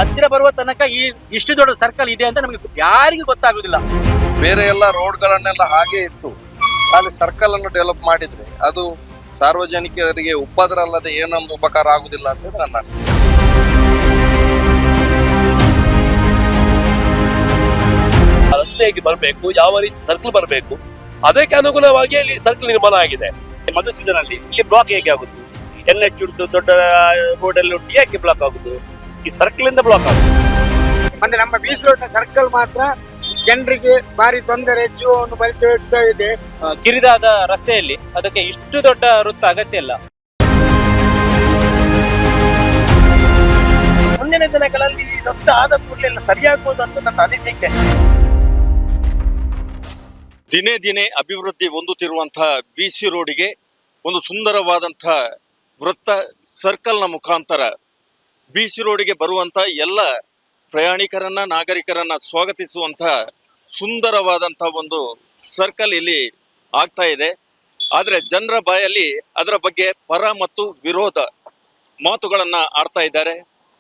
ಹತ್ತಿರ ಬರುವ ತನಕ ಈ ಇಷ್ಟು ದೊಡ್ಡ ಸರ್ಕಲ್ ಇದೆ ಅಂತ ನಮಗೆ ಯಾರಿಗೂ ಗೊತ್ತಾಗುದಿಲ್ಲ. ಬೇರೆ ಎಲ್ಲ ರೋಡ್ಗಳನ್ನೆಲ್ಲ ಹಾಗೆ ಇಟ್ಟು ಅಲ್ಲಿ ಸರ್ಕಲ್ ಅನ್ನು ಡೆವಲಪ್ ಮಾಡಿದ್ರೆ ಅದು ಸಾರ್ವಜನಿಕರಿಗೆ ಉಪದ್ರ ಅಲ್ಲದೆ ಏನೊಂದು ಉಪಕಾರ ಆಗುದಿಲ್ಲ ಅಂತ ನನ್ನ ಅನಿಸಿಕೆ. ರಸ್ತೆಗೆ ಬರಬೇಕು, ಯಾವ ರೀತಿ ಸರ್ಕಲ್ ಬರಬೇಕು, ಅದಕ್ಕೆ ಅನುಗುಣವಾಗಿ ಇಲ್ಲಿ ಸರ್ಕಲ್ ನಿರ್ಮಾಣ ಆಗಿದೆ. ಮಧು ಸೀಸನ್ ಅಲ್ಲಿ ಇಲ್ಲಿ ಬ್ಲಾಕ್ ಹೇಗೆ ಆಗುದು? NH ಉಂಟು, ದೊಡ್ಡ ರೋಡ್ ಅಲ್ಲಿ ಉಂಟು, ಯಾಕೆ ಬ್ಲಾಕ್ ಆಗುದು? ಈ ಸರ್ಕಲ್ ಇಂದ ಬ್ಲಾಕ್ ಆಗುದು. ಅಂದ್ರೆ ನಮ್ಮ ಬೀಚ್ ರೋಡ್ ಸರ್ಕಲ್ ಮಾತ್ರ ಜನರಿಗೆ ಭಾರಿ ತೊಂದರೆ, ಜೀವವನ್ನು ಬಲಿತಾ ಇದೆ. ಕಿರಿದಾದ ರಸ್ತೆಯಲ್ಲಿ ಅದಕ್ಕೆ ಇಷ್ಟು ದೊಡ್ಡ ವೃತ್ತ ಅಗತ್ಯ ಇಲ್ಲ. ಮುಂದಿನ ದಿನಗಳಲ್ಲಿ ವೃತ್ತ ಆದ ಕೂಡಲೆಲ್ಲ ಸರಿಯಾಗುವುದು ಅಂತ ನನ್ನ ಅನಿಸಿಕೆ. ದಿನೇ ದಿನೇ ಅಭಿವೃದ್ಧಿ ಹೊಂದುತ್ತಿರುವಂತಹ BC ರೋಡಿಗೆ ಒಂದು ಸುಂದರವಾದಂತಹ ವೃತ್ತ ಸರ್ಕಲ್ನ ಮುಖಾಂತರ BC ರೋಡಿಗೆ ಬರುವಂಥ ಎಲ್ಲ ಪ್ರಯಾಣಿಕರನ್ನ ನಾಗರಿಕರನ್ನ ಸ್ವಾಗತಿಸುವಂತಹ ಸುಂದರವಾದಂಥ ಒಂದು ಸರ್ಕಲ್ ಇಲ್ಲಿ ಆಗ್ತಾ ಇದೆ. ಆದರೆ ಜನರ ಬಾಯಲ್ಲಿ ಅದರ ಬಗ್ಗೆ ಪರ ಮತ್ತು ವಿರೋಧ ಮಾತುಗಳನ್ನು ಆಡ್ತಾ ಇದ್ದಾರೆ.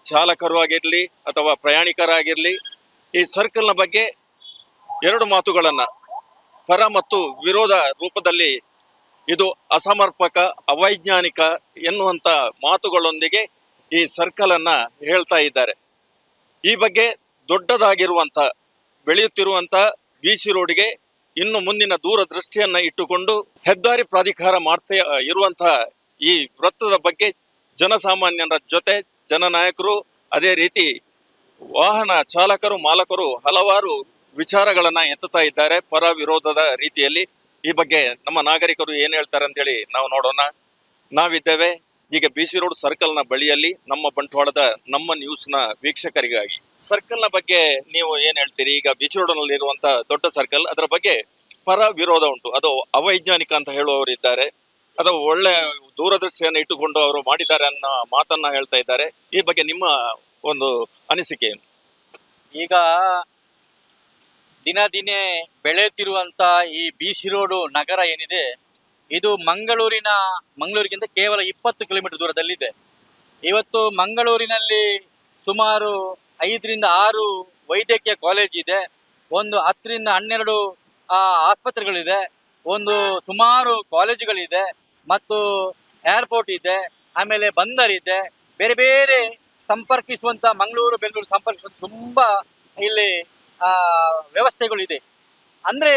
ಚಾಲಕರು ಆಗಿರಲಿ ಅಥವಾ ಪ್ರಯಾಣಿಕರಾಗಿರಲಿ ಈ ಸರ್ಕಲ್ನ ಬಗ್ಗೆ ಎರಡು ಮಾತುಗಳನ್ನು ಪರ ಮತ್ತು ವಿರೋಧ ರೂಪದಲ್ಲಿ ಇದು ಅಸಮರ್ಪಕ, ಅವೈಜ್ಞಾನಿಕ ಎನ್ನುವಂಥ ಮಾತುಗಳೊಂದಿಗೆ ಈ ಸರ್ಕಲನ್ನು ಹೇಳ್ತಾ ಇದ್ದಾರೆ. ಈ ಬಗ್ಗೆ ದೊಡ್ಡದಾಗಿರುವಂಥ ಬೆಳೆಯುತ್ತಿರುವಂಥ BC ರೋಡಿಗೆ ಇನ್ನು ಮುಂದಿನ ದೂರದೃಷ್ಟಿಯನ್ನು ಇಟ್ಟುಕೊಂಡು ಹೆದ್ದಾರಿ ಪ್ರಾಧಿಕಾರ ಮಾಡ್ತಾ ಇರುವಂತಹ ಈ ವೃತ್ತದ ಬಗ್ಗೆ ಜನಸಾಮಾನ್ಯರ ಜೊತೆ ಜನನಾಯಕರು ಅದೇ ರೀತಿ ವಾಹನ ಚಾಲಕರು ಮಾಲಕರು ಹಲವಾರು ವಿಚಾರಗಳನ್ನ ಎತ್ತುತ್ತಾ ಇದ್ದಾರೆ ಪರ ವಿರೋಧದ ರೀತಿಯಲ್ಲಿ. ಈ ಬಗ್ಗೆ ನಮ್ಮ ನಾಗರಿಕರು ಏನ್ ಹೇಳ್ತಾರೆ ಅಂತೇಳಿ ನಾವು ನೋಡೋಣ. ನಾವಿದ್ದೇವೆ ಈಗ BC ರೋಡ್ ಸರ್ಕಲ್ನ ಬಳಿಯಲ್ಲಿ ನಮ್ಮ ಬಂಟ್ವಾಳದ ನಮ್ಮ ನ್ಯೂಸ್ನ ವೀಕ್ಷಕರಿಗಾಗಿ. ಸರ್ಕಲ್ನ ಬಗ್ಗೆ ನೀವು ಏನ್ ಹೇಳ್ತೀರಿ? ಈಗ BC ರೋಡ್ನಲ್ಲಿ ಇರುವಂತಹ ದೊಡ್ಡ ಸರ್ಕಲ್, ಅದರ ಬಗ್ಗೆ ಪರ ವಿರೋಧ ಉಂಟು. ಅದು ಅವೈಜ್ಞಾನಿಕ ಅಂತ ಹೇಳುವವರು ಇದ್ದಾರೆ, ಅಥವಾ ಒಳ್ಳೆ ದೂರದೃಷ್ಟಿಯನ್ನು ಇಟ್ಟುಕೊಂಡು ಅವರು ಮಾಡಿದ್ದಾರೆ ಅನ್ನೋ ಮಾತನ್ನ ಹೇಳ್ತಾ ಇದ್ದಾರೆ. ಈ ಬಗ್ಗೆ ನಿಮ್ಮ ಒಂದು ಅನಿಸಿಕೆ ಏನು? ಈಗ ದಿನ ದಿನೇ ಬೆಳೆಯುತ್ತಿರುವಂತ ಈ BC ರೋಡ್ ನಗರ ಏನಿದೆ, ಇದು ಮಂಗಳೂರಿಗಿಂತ ಕೇವಲ 20 ಕಿಲೋಮೀಟರ್ ದೂರದಲ್ಲಿದೆ. ಇವತ್ತು ಮಂಗಳೂರಿನಲ್ಲಿ ಸುಮಾರು 5 ರಿಂದ 6 ವೈದ್ಯಕೀಯ ಕಾಲೇಜ್ ಇದೆ, ಒಂದು 10 ರಿಂದ 12 ಆಸ್ಪತ್ರೆಗಳಿದೆ, ಒಂದು ಸುಮಾರು ಕಾಲೇಜುಗಳಿದೆ, ಮತ್ತು ಏರ್ಪೋರ್ಟ್ ಇದೆ, ಆಮೇಲೆ ಬಂದರ್ ಇದೆ, ಬೇರೆ ಬೇರೆ ಸಂಪರ್ಕಿಸುವಂತ ಮಂಗಳೂರು ಬೆಂಗಳೂರು ಸಂಪರ್ಕಿಸುವಂತ ತುಂಬಾ ಇಲ್ಲಿ ವ್ಯವಸ್ಥೆಗಳಿದೆ. ಅಂದ್ರೆ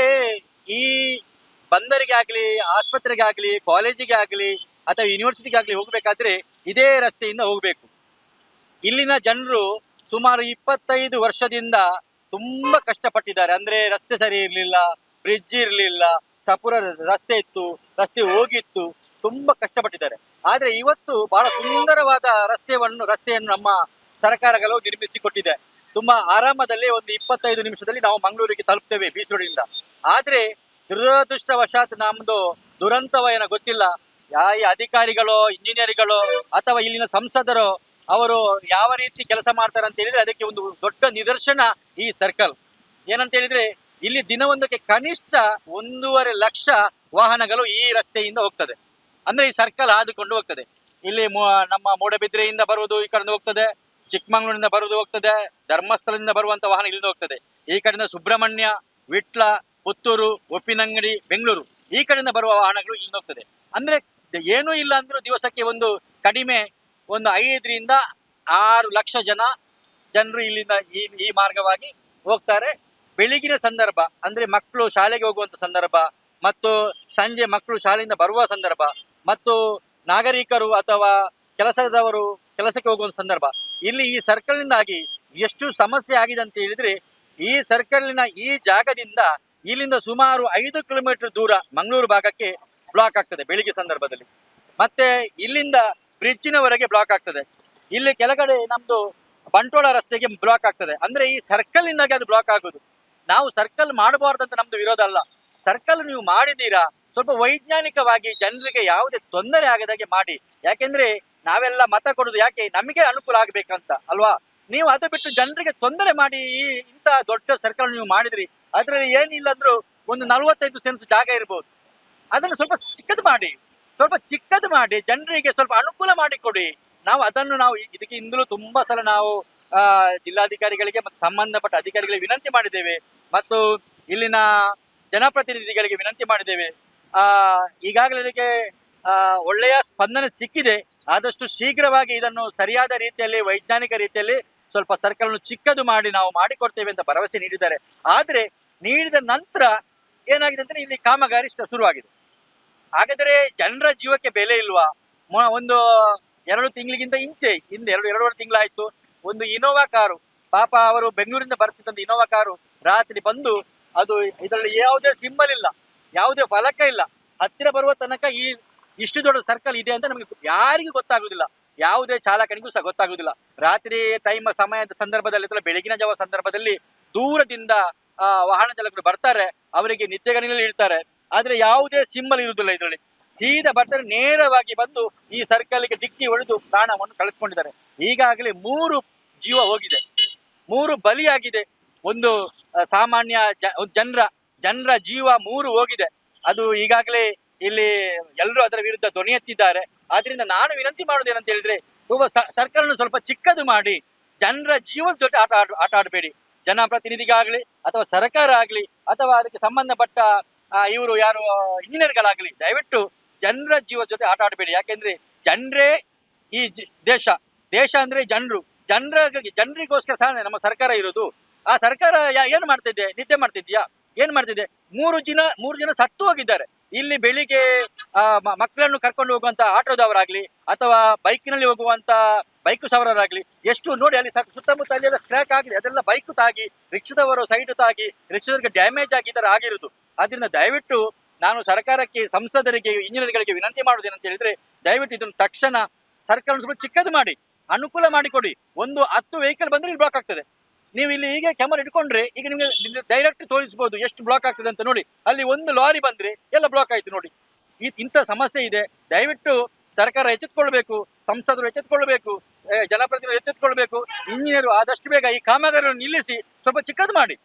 ಈ ಬಂದರಿಗೆ ಆಗಲಿ, ಆಸ್ಪತ್ರೆಗೆ ಆಗಲಿ, ಕಾಲೇಜಿಗೆ ಆಗಲಿ ಅಥವಾ ಯೂನಿವರ್ಸಿಟಿಗೆ ಆಗಲಿ ಹೋಗ್ಬೇಕಾದ್ರೆ ಇದೇ ರಸ್ತೆಯಿಂದ ಹೋಗ್ಬೇಕು. ಇಲ್ಲಿನ ಜನರು ಸುಮಾರು 25 ವರ್ಷದಿಂದ ತುಂಬಾ ಕಷ್ಟಪಟ್ಟಿದ್ದಾರೆ. ಅಂದ್ರೆ ರಸ್ತೆ ಸರಿ ಇರಲಿಲ್ಲ, ಬ್ರಿಡ್ಜ್ ಇರಲಿಲ್ಲ, ಸಪುರ ರಸ್ತೆ ಇತ್ತು, ರಸ್ತೆ ಹೋಗಿತ್ತು, ತುಂಬಾ ಕಷ್ಟಪಟ್ಟಿದ್ದಾರೆ. ಆದ್ರೆ ಇವತ್ತು ಬಹಳ ಸುಂದರವಾದ ರಸ್ತೆಯನ್ನು ನಮ್ಮ ಸರ್ಕಾರಗಳು ನಿರ್ಮಿಸಿಕೊಟ್ಟಿದೆ. ತುಂಬಾ ಆರಾಮದಲ್ಲಿ ಒಂದು 25 ನಿಮಿಷದಲ್ಲಿ ನಾವು ಮಂಗಳೂರಿಗೆ ತಲುಪ್ತೇವೆ BC ರೋಡಿಂದ. ಆದ್ರೆ ದುರದೃಷ್ಟವಶಾತ್ ನಮ್ದು ದುರಂತವ ಏನೋ ಗೊತ್ತಿಲ್ಲ, ಈ ಅಧಿಕಾರಿಗಳು, ಇಂಜಿನಿಯರ್ಗಳು ಅಥವಾ ಇಲ್ಲಿನ ಸಂಸದರು ಅವರು ಯಾವ ರೀತಿ ಕೆಲಸ ಮಾಡ್ತಾರೆ ಅಂತ ಹೇಳಿದ್ರೆ ಅದಕ್ಕೆ ಒಂದು ದೊಡ್ಡ ನಿದರ್ಶನ ಈ ಸರ್ಕಲ್. ಏನಂತ ಹೇಳಿದ್ರೆ ಇಲ್ಲಿ ದಿನವೊಂದಕ್ಕೆ ಕನಿಷ್ಠ 1.5 ಲಕ್ಷ ವಾಹನಗಳು ಈ ರಸ್ತೆಯಿಂದ ಹೋಗ್ತದೆ. ಅಂದ್ರೆ ಈ ಸರ್ಕಲ್ ಹಾದುಕೊಂಡು ಹೋಗ್ತದೆ. ಇಲ್ಲಿ ನಮ್ಮ ಮೂಡಬಿದ್ರೆಯಿಂದ ಬರುವುದು ಈ ಕಡೆಯಿಂದ ಹೋಗ್ತದೆ, ಚಿಕ್ಕಮಂಗ್ಳೂರಿನಿಂದ ಬರುವುದು ಹೋಗ್ತದೆ, ಧರ್ಮಸ್ಥಳದಿಂದ ಬರುವಂತ ವಾಹನ ಇಲ್ಲಿಂದ ಹೋಗ್ತದೆ, ಈ ಕಡೆಯಿಂದ ಸುಬ್ರಹ್ಮಣ್ಯ, ವಿಟ್ಲ, ಪುತ್ತೂರು, ಉಪ್ಪಿನಂಗಡಿ, ಬೆಂಗಳೂರು ಈ ಕಡೆಯಿಂದ ಬರುವ ವಾಹನಗಳು ಇಲ್ಲಿಂದ ಹೋಗ್ತದೆ. ಅಂದ್ರೆ ಏನೂ ಇಲ್ಲ ಅಂದ್ರೂ ದಿವಸಕ್ಕೆ ಒಂದು ಕಡಿಮೆ ಒಂದು 5 ರಿಂದ 6 ಲಕ್ಷ ಜನರು ಇಲ್ಲಿಂದ ಈ ಮಾರ್ಗವಾಗಿ ಹೋಗ್ತಾರೆ. ಬೆಳಿಗಿನ ಸಂದರ್ಭ ಅಂದ್ರೆ ಮಕ್ಕಳು ಶಾಲೆಗೆ ಹೋಗುವಂತ ಸಂದರ್ಭ, ಮತ್ತು ಸಂಜೆ ಮಕ್ಕಳು ಶಾಲೆಯಿಂದ ಬರುವ ಸಂದರ್ಭ, ಮತ್ತು ನಾಗರಿಕರು ಅಥವಾ ಕೆಲಸದವರು ಕೆಲಸಕ್ಕೆ ಹೋಗುವಂತ ಸಂದರ್ಭ, ಇಲ್ಲಿ ಈ ಸರ್ಕಲ್ನಿಂದಾಗಿ ಎಷ್ಟು ಸಮಸ್ಯೆ ಆಗಿದೆ ಅಂತ ಹೇಳಿದ್ರೆ, ಈ ಸರ್ಕಲ್ನ ಈ ಜಾಗದಿಂದ ಇಲ್ಲಿಂದ ಸುಮಾರು 5 ಕಿಲೋಮೀಟರ್ ದೂರ ಮಂಗಳೂರು ಭಾಗಕ್ಕೆ ಬ್ಲಾಕ್ ಆಗ್ತದೆ ಬೆಳಿಗ್ಗೆ ಸಂದರ್ಭದಲ್ಲಿ. ಮತ್ತೆ ಇಲ್ಲಿಂದ ಬ್ರಿಡ್ಜಿನವರೆಗೆ ಬ್ಲಾಕ್ ಆಗ್ತದೆ. ಇಲ್ಲಿ ಕೆಳಗಡೆ ನಮ್ದು ಬಂಟ್ವಾಳ ರಸ್ತೆಗೆ ಬ್ಲಾಕ್ ಆಗ್ತದೆ. ಅಂದ್ರೆ ಈ ಸರ್ಕಲ್ ಇಂದಾಗಿ ಅದು ಬ್ಲಾಕ್ ಆಗುದು. ನಾವು ಸರ್ಕಲ್ ಮಾಡಬಾರ್ದಂತ ನಮ್ದು ವಿರೋಧ ಅಲ್ಲ. ಸರ್ಕಲ್ ನೀವು ಮಾಡಿದೀರಾ, ಸ್ವಲ್ಪ ವೈಜ್ಞಾನಿಕವಾಗಿ ಜನರಿಗೆ ಯಾವುದೇ ತೊಂದರೆ ಆಗದಾಗೆ ಮಾಡಿ. ಯಾಕೆಂದ್ರೆ ನಾವೆಲ್ಲ ಮತ ಕೊಡುದು ಯಾಕೆ, ನಮಗೆ ಅನುಕೂಲ ಆಗ್ಬೇಕಂತ ಅಲ್ವಾ? ನೀವು ಅದು ಬಿಟ್ಟು ಜನರಿಗೆ ತೊಂದರೆ ಮಾಡಿ ಇಂತ ದೊಡ್ಡ ಸರ್ಕಲ್ ನೀವು ಮಾಡಿದ್ರಿ, ಅದ್ರಲ್ಲಿ ಏನಿಲ್ಲ ಅಂದ್ರೂ ಒಂದು 45 ಸೆನ್ಸ್ ಜಾಗ ಇರ್ಬೋದು, ಅದನ್ನು ಸ್ವಲ್ಪ ಚಿಕ್ಕದು ಮಾಡಿ ಜನರಿಗೆ ಸ್ವಲ್ಪ ಅನುಕೂಲ ಮಾಡಿ ಕೊಡಿ. ನಾವು ಇದಕ್ಕೆ ಇಂದಲೂ ತುಂಬಾ ಸಲ ನಾವು ಜಿಲ್ಲಾಧಿಕಾರಿಗಳಿಗೆ ಮತ್ತು ಸಂಬಂಧಪಟ್ಟ ಅಧಿಕಾರಿಗಳಿಗೆ ವಿನಂತಿ ಮಾಡಿದ್ದೇವೆ ಮತ್ತು ಇಲ್ಲಿನ ಜನಪ್ರತಿನಿಧಿಗಳಿಗೆ ವಿನಂತಿ ಮಾಡಿದ್ದೇವೆ. ಈಗಾಗಲೇ ಇದಕ್ಕೆ ಒಳ್ಳೆಯ ಸ್ಪಂದನೆ ಸಿಕ್ಕಿದೆ. ಆದಷ್ಟು ಶೀಘ್ರವಾಗಿ ಇದನ್ನು ಸರಿಯಾದ ರೀತಿಯಲ್ಲಿ ವೈಜ್ಞಾನಿಕ ರೀತಿಯಲ್ಲಿ ಸ್ವಲ್ಪ ಸರ್ಕಲ್ ಚಿಕ್ಕದು ಮಾಡಿ ನಾವು ಮಾಡಿಕೊಡ್ತೇವೆ ಅಂತ ಭರವಸೆ ನೀಡಿದ್ದಾರೆ. ಆದ್ರೆ ನೀಡಿದ ನಂತರ ಏನಾಗಿದೆ ಅಂದ್ರೆ ಇಲ್ಲಿ ಕಾಮಗಾರಿ ಶುರುವಾಗಿದೆ. ಹಾಗಾದರೆ ಜನರ ಜೀವಕ್ಕೆ ಬೆಲೆ ಇಲ್ವಾ? ಒಂದು 2 ತಿಂಗಳಿಗಿಂತ ಹಿಂದೆ ಎರಡೂವರೆ ತಿಂಗಳಾಯ್ತು, ಒಂದು ಇನೋವಾ ಕಾರು, ಪಾಪ ಅವರು ಬೆಂಗಳೂರಿಂದ ಬರ್ತಿದ್ದಂತ ಇನೋವಾ ಕಾರು ರಾತ್ರಿ ಬಂದು ಅದು ಇದರಲ್ಲಿ ಯಾವುದೇ ಸಿಂಬಲ್ ಇಲ್ಲ, ಯಾವುದೇ ಫಲಕ ಇಲ್ಲ, ಹತ್ತಿರ ಬರುವ ತನಕ ಇಷ್ಟು ದೊಡ್ಡ ಸರ್ಕಲ್ ಇದೆ ಅಂತ ನಮಗೆ ಯಾರಿಗೂ ಗೊತ್ತಾಗುದಿಲ್ಲ, ಯಾವುದೇ ಚಾಲಕನಿಗೂ ಸಹ ಗೊತ್ತಾಗುದಿಲ್ಲ. ರಾತ್ರಿ ಸಮಯದ ಸಂದರ್ಭದಲ್ಲಿ ಅಥವಾ ಬೆಳಗಿನ ಜಾವ ಸಂದರ್ಭದಲ್ಲಿ ದೂರದಿಂದ ವಾಹನ ಚಾಲಕರು ಬರ್ತಾರೆ, ಅವರಿಗೆ ನಿದ್ದೆಗಣ್ಣಲ್ಲಿ ಇಡ್ತಾರೆ. ಆದ್ರೆ ಯಾವುದೇ ಸಿಂಬಲ್ ಇರುವುದಿಲ್ಲ ಇದರಲ್ಲಿ. ಸೀದಾ ಬರ್ತಾರೆ, ನೇರವಾಗಿ ಬಂದು ಈ ಸರ್ಕಲ್ಗೆ ಡಿಕ್ಕಿ ಹೊಡೆದು ಪ್ರಾಣವನ್ನು ಕಳೆದುಕೊಂಡಿದ್ದಾರೆ. ಈಗಾಗಲೇ 3 ಜೀವ ಹೋಗಿದೆ, 3 ಬಲಿಯಾಗಿದೆ. ಒಂದು ಸಾಮಾನ್ಯ ಜನರ ಜೀವ 3 ಹೋಗಿದೆ. ಅದು ಈಗಾಗಲೇ ಇಲ್ಲಿ ಎಲ್ಲರೂ ಅದರ ವಿರುದ್ಧ ಧ್ವನಿ ಎತ್ತಿದ್ದಾರೆ. ಆದ್ರಿಂದ ನಾನು ವಿನಂತಿ ಮಾಡುವುದೇನಂತ ಹೇಳಿದ್ರೆ, ಸರ್ಕಾರವನ್ನು ಸ್ವಲ್ಪ ಚಿಕ್ಕದು ಮಾಡಿ ಜನರ ಜೀವದ ಜೊತೆ ಆಟ ಆಡಬೇಡಿ. ಜನಪ್ರತಿನಿಧಿಗಾಗ್ಲಿ ಅಥವಾ ಸರ್ಕಾರ ಆಗ್ಲಿ ಅಥವಾ ಅದಕ್ಕೆ ಸಂಬಂಧಪಟ್ಟ ಇವರು ಯಾರು ಇಂಜಿನಿಯರ್ಗಳಾಗ್ಲಿ, ದಯವಿಟ್ಟು ಜನರ ಜೀವದ ಜೊತೆ ಆಟ ಆಡಬೇಡಿ. ಯಾಕೆಂದ್ರೆ ಜನರೇ ಈ ದೇಶ ಅಂದ್ರೆ ಜನರಿಗೋಸ್ಕರ ಸಹ ನಮ್ಮ ಸರ್ಕಾರ ಇರೋದು. ಆ ಸರ್ಕಾರ ಏನು ಮಾಡ್ತಿದ್ದೆ? ನಿದ್ದೆ ಮಾಡ್ತಿದ್ಯಾ? ಏನ್ ಮಾಡ್ತಿದ್ದೆ? 3 ಜನ ಸತ್ತು ಹೋಗಿದ್ದಾರೆ. ಇಲ್ಲಿ ಬೆಳಿಗ್ಗೆ ಮಕ್ಕಳನ್ನು ಕರ್ಕೊಂಡು ಹೋಗುವಂತ ಆಟೋದವರಾಗ್ಲಿ ಅಥವಾ ಬೈಕ್ನಲ್ಲಿ ಹೋಗುವಂತ ಬೈಕ್ ಸವಾರರಾಗ್ಲಿ ಎಷ್ಟು ನೋಡಿ, ಅಲ್ಲಿ ಸುತ್ತಮುತ್ತ ಅಲ್ಲೆಲ್ಲ ಸ್ಕ್ರ್ಯಾಚ್ ಆಗಿದೆ. ಅದೆಲ್ಲ ಬೈಕ್ ತಾಗಿ, ರಿಕ್ಷಾದವರು ಸೈಡ್ ತಾಗಿ, ರಿಕ್ಷಾದವರಿಗೆ ಡ್ಯಾಮೇಜ್ ಆಗಿ ಈ ತರ ಆಗಿರುವುದು. ಆದ್ರಿಂದ ದಯವಿಟ್ಟು ನಾನು ಸರ್ಕಾರಕ್ಕೆ, ಸಂಸದರಿಗೆ, ಇಂಜಿನಿಯರ್ಗಳಿಗೆ ವಿನಂತಿ ಮಾಡುವುದೇನಂತ ಹೇಳಿದ್ರೆ, ದಯವಿಟ್ಟು ಇದನ್ನು ತಕ್ಷಣ ಸರ್ಕಾರ ಸ್ವಲ್ಪ ಚಿಕ್ಕದು ಮಾಡಿ ಅನುಕೂಲ ಮಾಡಿಕೊಡಿ. ಒಂದು 10 ವೆಹಿಕಲ್ ಬಂದ್ರೆ ಇಲ್ಲಿ ಬ್ಲಾಕ್ ಆಗ್ತದೆ. ನೀವು ಇಲ್ಲಿ ಹೀಗೆ ಕ್ಯಾಮರಾ ಇಟ್ಕೊಂಡ್ರೆ ಈಗ ನಿಮಗೆ ಡೈರೆಕ್ಟ್ ತೋರಿಸಬಹುದು ಎಷ್ಟು ಬ್ಲಾಕ್ ಆಗ್ತದೆ ಅಂತ ನೋಡಿ. ಅಲ್ಲಿ ಒಂದು ಲಾರಿ ಬಂದ್ರೆ ಎಲ್ಲ ಬ್ಲಾಕ್ ಆಯ್ತು ನೋಡಿ. ಇಂಥ ಸಮಸ್ಯೆ ಇದೆ. ದಯವಿಟ್ಟು ಸರ್ಕಾರ ಎಚ್ಚೆತ್ತುಕೊಳ್ಬೇಕು, ಸಂಸದರು ಎಚ್ಚೆತ್ತುಕೊಳ್ಬೇಕು, ಜನಪ್ರತಿನಿಧಿಗಳು ಎಚ್ಚೆತ್ತುಕೊಳ್ಬೇಕು. ಇಂಜಿನಿಯರು ಆದಷ್ಟು ಬೇಗ ಈ ಕಾಮಗಾರಿಯನ್ನು ನಿಲ್ಲಿಸಿ ಸ್ವಲ್ಪ ಚಿಕ್ಕದು ಮಾಡಿ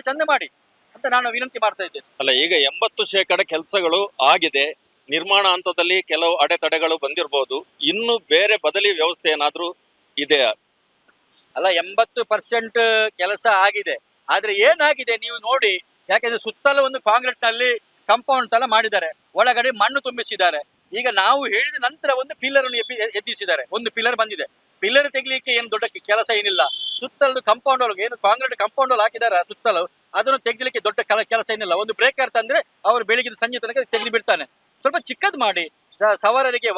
ಚಂದ ಮಾಡಿ ಅಂತ ನಾನು ವಿನಂತಿ ಮಾಡ್ತಾ ಇದ್ದೇನೆ. ಅಲ್ಲ, ಈಗ 80% ಕೆಲಸಗಳು ಆಗಿದೆ. ನಿರ್ಮಾಣ ಹಂತದಲ್ಲಿ ಕೆಲವು ಅಡೆತಡೆಗಳು ಬಂದಿರಬಹುದು. ಇನ್ನು ಬೇರೆ ಬದಲಿ ವ್ಯವಸ್ಥೆ ಏನಾದ್ರೂ ಇದೆಯಾ? ಅಲ್ಲ, 80% ಕೆಲಸ ಆಗಿದೆ. ಆದ್ರೆ ಏನಾಗಿದೆ ನೀವು ನೋಡಿ, ಯಾಕೆಂದ್ರೆ ಸುತ್ತಲೂ ಒಂದು ಕಾಂಕ್ರೀಟ್ ನಲ್ಲಿ ಕಾಂಪೌಂಡ್ ತರ ಮಾಡಿದ್ದಾರೆ, ಒಳಗಡೆ ಮಣ್ಣು ತುಂಬಿಸಿದ್ದಾರೆ. ಈಗ ನಾವು ಹೇಳಿದ ನಂತರ ಒಂದು ಪಿಲ್ಲರ್ ಅನ್ನು ಎದ್ದಿಸಿದ್ದಾರೆ. ಒಂದು ಪಿಲ್ಲರ್ ಬಂದಿದೆ. ಪಿಲ್ಲರ್ ತೆಗಿಲಿಕ್ಕೆ ಏನು ದೊಡ್ಡ ಕೆಲಸ ಏನಿಲ್ಲ. ಸುತ್ತಲೂ ಕಾಂಪೌಂಡ್ ಒಳಗೆ ಏನು ಕಾಂಕ್ರೀಟ್ ಕಾಂಪೌಂಡ್ ಅಲ್ಲಿ ಹಾಕಿದ್ದಾರೆ ಸುತ್ತಲೂ, ಅದನ್ನು ತೆಗಿಲಿಕ್ಕೆ ದೊಡ್ಡ ಕೆಲಸ ಏನಿಲ್ಲ. ಒಂದು ಬ್ರೇಕರ್ ತಂದ್ರೆ ಅವರು ಬೆಳಿಗ್ಗೆ ಸಂಜೆ ತನಕ ತೆಗೆದು ಬಿಡ್ತಾನೆ. ಸ್ವಲ್ಪ ಚಿಕ್ಕದು ಮಾಡಿ,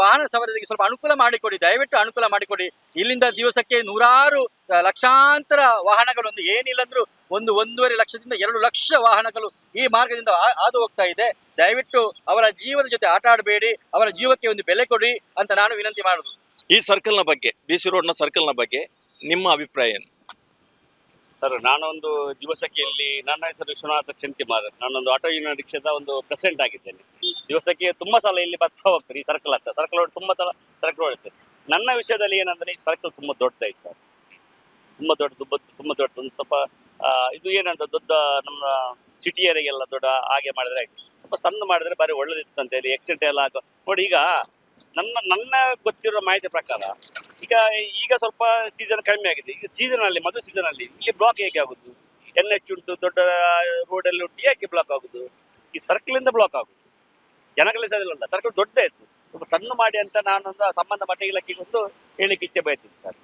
ವಾಹನ ಸವಾರರಿಗೆ ಸ್ವಲ್ಪ ಅನುಕೂಲ ಮಾಡಿಕೊಡಿ, ದಯವಿಟ್ಟು ಅನುಕೂಲ ಮಾಡಿಕೊಡಿ. ಇಲ್ಲಿಂದ ದಿವಸಕ್ಕೆ ನೂರಾರು ಲಕ್ಷಾಂತರ ವಾಹನಗಳು, ಒಂದು ಏನಿಲ್ಲಂದ್ರೂ 1.5 ಲಕ್ಷದಿಂದ 2 ಲಕ್ಷ ವಾಹನಗಳು ಈ ಮಾರ್ಗದಿಂದ ಹಾದು ಹೋಗ್ತಾ ಇದೆ. ದಯವಿಟ್ಟು ಅವರ ಜೀವದ ಜೊತೆ ಆಟ ಆಡಬೇಡಿ, ಅವರ ಜೀವಕ್ಕೆ ಒಂದು ಬೆಲೆ ಕೊಡಿ ಅಂತ ನಾನು ವಿನಂತಿ ಮಾಡುದು. ಈ ಸರ್ಕಲ್ನ ಬಗ್ಗೆ, BC ರೋಡ್ನ ಸರ್ಕಲ್ನ ಬಗ್ಗೆ ನಿಮ್ಮ ಅಭಿಪ್ರಾಯ ಏನು? ಸರ್, ನಾನೊಂದು ದಿವಸಕ್ಕೆ ಇಲ್ಲಿ, ನನ್ನ ಹೆಸರು ವಿಶ್ವನಾಥ ಚಂತಿಮಾರ್, ನಾನೊಂದು ಆಟೋ ಯೂನಿಯನ್ ರಿಕ್ಷಾದ ಒಂದು ಪ್ರೆಸಿಡೆಂಟ್ ಆಗಿದ್ದೇನೆ. ದಿವಸಕ್ಕೆ ತುಂಬಾ ಸಲ ಇಲ್ಲಿ ಬರ್ತಾ ಹೋಗ್ತಾರೆ. ಈ ಸರ್ಕಲ್ ಹತ್ರ ಸರ್ಕಲ್ ರೋಡ್ ತುಂಬಾ ಸಲ ಸರ್ಕಲ್ ಹೊಡುತ್ತೆ. ನನ್ನ ವಿಷಯದಲ್ಲಿ ಏನಂದ್ರೆ, ಈ ಸರ್ಕಲ್ ತುಂಬಾ ದೊಡ್ಡದಾಯ್ತು ಸರ್, ತುಂಬಾ ದೊಡ್ಡ ಒಂದು ಸ್ವಲ್ಪ ಇದು ಏನಂತ ದೊಡ್ಡ ನಮ್ಮ ಸಿಟಿಯರಿಗೆಲ್ಲ ದೊಡ್ಡ ಹಾಗೆ ಮಾಡಿದ್ರೆ ಆಯ್ತು. ಸ್ವಲ್ಪ ಸಣ್ಣ ಮಾಡಿದ್ರೆ ಬಾರಿ ಒಳ್ಳೇದಿತ್ತು ಅಂತ ಹೇಳಿ. ಆಕ್ಸಿಡೆಂಟ್ ಎಲ್ಲ ನೋಡಿ. ಈಗ ನನ್ನ ಗೊತ್ತಿರೋ ಮಾಹಿತಿ ಪ್ರಕಾರ ಈಗ ಸ್ವಲ್ಪ ಸೀಸನ್ ಕಡಿಮೆ ಆಗಿದೆ. ಈಗ ಮದುವೆ ಸೀಸನ್ ಅಲ್ಲಿ ಇಲ್ಲಿ ಬ್ಲಾಕ್ ಹೇಗೆ ಆಗುದು? NH ಉಂಟು, ದೊಡ್ಡ ರೋಡ್ ಎಲ್ಲ ಉಂಟು, ಯಾಕೆ ಬ್ಲಾಕ್ ಆಗುದು? ಈ ಸರ್ಕಲ್ ಇಂದ ಬ್ಲಾಕ್ ಆಗುದು. ಜನಗಳ ಸಲ ಸರ್ಕಲ್ ದೊಡ್ಡ ಇತ್ತು, ಸ್ವಲ್ಪ ಸಣ್ಣ ಮಾಡಿ ಅಂತ ನಾನೊಂದು ಸಂಬಂಧಪಟ್ಟ ಇಲಾಖೆಗೆ ಒಂದು ಹೇಳಿಕ್ಕೆ ಇಚ್ಛೆ ಬಯತೀನಿ ಸರ್.